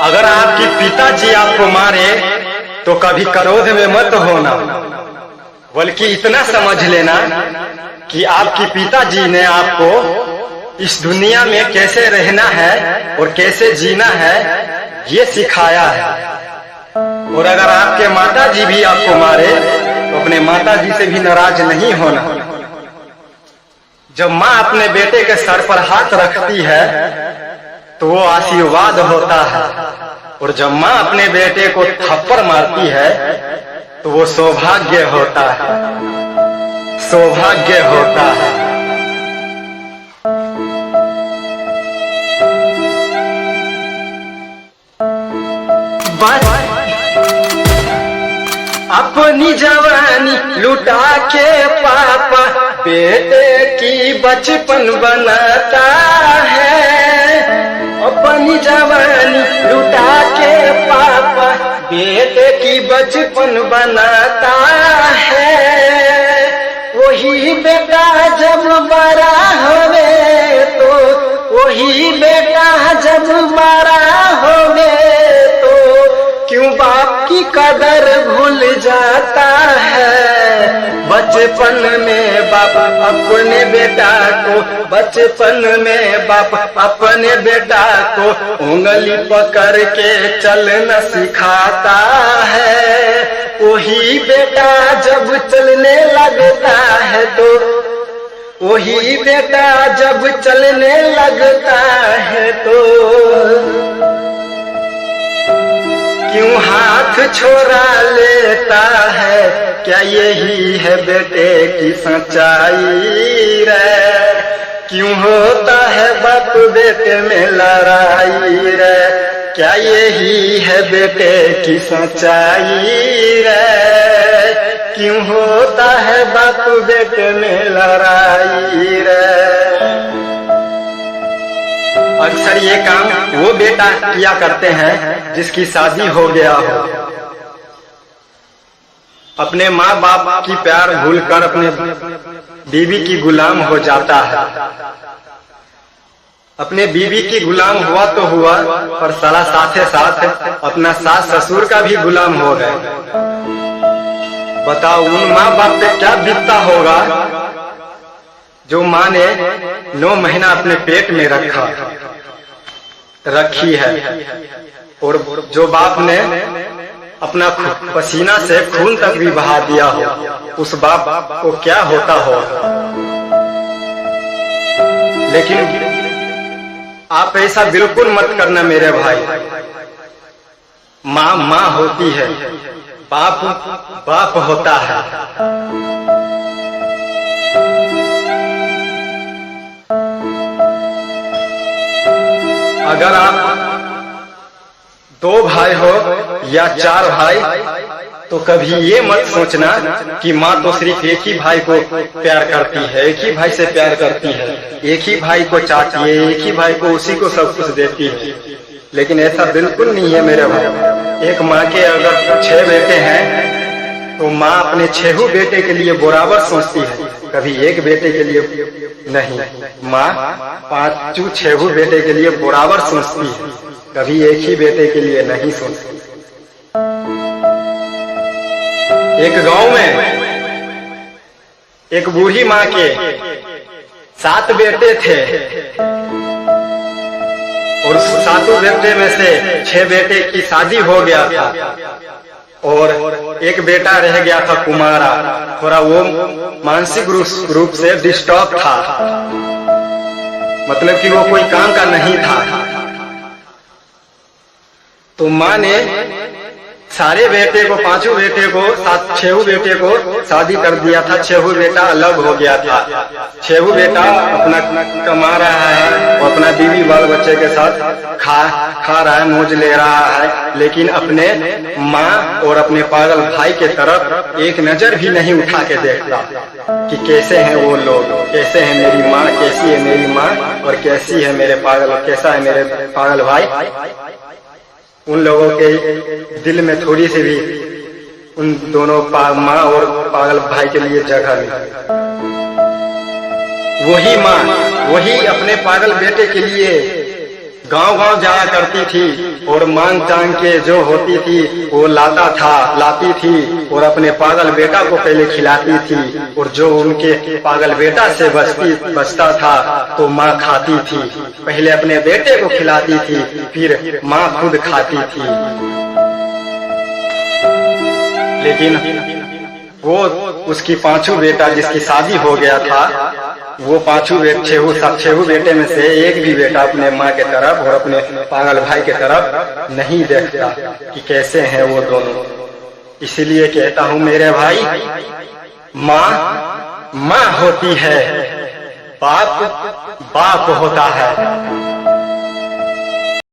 अगर आपके पिताजी आपको मारे तो कभी क्रोध में मत होना, बल्कि इतना समझ लेना कि आपके पिताजी ने आपको इस दुनिया में कैसे रहना है और कैसे जीना है ये सिखाया है। और अगर आपके माताजी भी आपको मारे तो अपने माताजी से भी नाराज नहीं होना। जब माँ अपने बेटे के सर पर हाथ रखती है तो वो आशीर्वाद होता है, और जब माँ अपने बेटे को थप्पड़ मारती है तो वो सौभाग्य होता है, सौभाग्य होता है। अपनी जवानी लुटा के पापा बेटे की बचपन बनाता है। अपनी जवानी लुटा के पापा बेटे की बचपन बनाता है। वही बेटा जब बड़ा होवे तो वही बेटा जब बड़ा होवे तो क्यों बाप की कदर भूल जाता है। बचपन में बाप अपने बेटा को, बचपन में बाप अपने बेटा को उंगली पकड़ के चलना सिखाता है। वही बेटा जब चलने लगता है तो वही बेटा जब चलने लगता है तो क्यों हाथ छोड़ा लेता है। क्या यही है बेटे की सच्चाई रे। क्यों होता है बाप बेटे में लड़ाई रे। क्या यही है बेटे की सच्चाई रे। क्यों होता है बाप बेटे में लड़ाई रे। अक्सर ये काम वो बेटा किया करते हैं जिसकी शादी हो गया हो, अपने माँ बाप की प्यार भूलकर अपने बीवी की गुलाम हो जाता है। अपने बीवी की गुलाम हुआ तो हुआ, पर साला साथे साथ अपना सास ससुर का भी गुलाम हो गए। बताओ उन माँ बाप पे क्या बीतता होगा जो माँ ने 9 महीना अपने पेट में रखी है, और जो बाप ने अपना पसीना से खून तक भी बहा दिया हो, उस बाप को क्या होता हो। लेकिन आप ऐसा बिल्कुल मत करना मेरे भाई। माँ माँ होती है, बाप बाप होता है। अगर आप 2 भाई हो या 4 भाई तो कभी ये मत सोचना कि माँ तो सिर्फ एक ही भाई को प्यार करती है, एक ही भाई से प्यार करती है, एक ही भाई को चाहती है, एक ही भाई को उसी को सब कुछ देती है। लेकिन ऐसा बिल्कुल नहीं है मेरे भाई। एक माँ के अगर 6 बेटे हैं तो माँ अपने 6 बेटे के लिए बराबर सोचती है, कभी एक बेटे के लिए नहीं। माँ 5-6 बेटे के लिए बराबर सोचती है, कभी एक ही बेटे के लिए नहीं सोचती। एक गांव में एक बूढ़ी माँ के 7 बेटे थे, और 7 बेटे में से 6 बेटे की शादी हो गया था, और एक बेटा रह गया था कुमारा। थोड़ा वो मानसिक रूप से डिस्टर्ब था, मतलब कि वो कोई काम का नहीं था। तो माँ ने सारे बेटे को, 5 बेटे को, 6 बेटे को शादी कर दिया था। 6 बेटा अलग हो गया था। 6 बेटा अपना कमा रहा है और अपना बीवी बाल बच्चे के साथ खा रहा है, मौज ले रहा है, लेकिन अपने माँ और अपने पागल भाई के तरफ एक नजर भी नहीं उठा के देखता कि कैसे हैं वो लोग, कैसे है मेरी माँ, कैसी है मेरी माँ, और कैसी है मेरे पागल, कैसा है मेरे पागल भाई। उन लोगों के दिल में थोड़ी सी भी उन दोनों माँ और पागल भाई के लिए जगह नहीं। वही माँ वही अपने पागल बेटे के लिए गांव गांव जाया करती थी और मांग टांग के जो होती थी वो लाती थी और अपने पागल बेटा को पहले खिलाती थी, और जो उनके पागल बेटा से बचता था तो माँ खाती थी। पहले अपने बेटे को खिलाती थी, फिर माँ खुद खाती थी। लेकिन वो उसकी पांचों बेटा जिसकी शादी हो गया था, वो पांचों छेहू बेटे में से एक भी बेटा अपने माँ के तरफ और अपने पागल भाई के तरफ नहीं देखता कि कैसे हैं वो दोनों। इसलिए कहता हूँ मेरे भाई, माँ माँ होती है, बाप बाप होता है।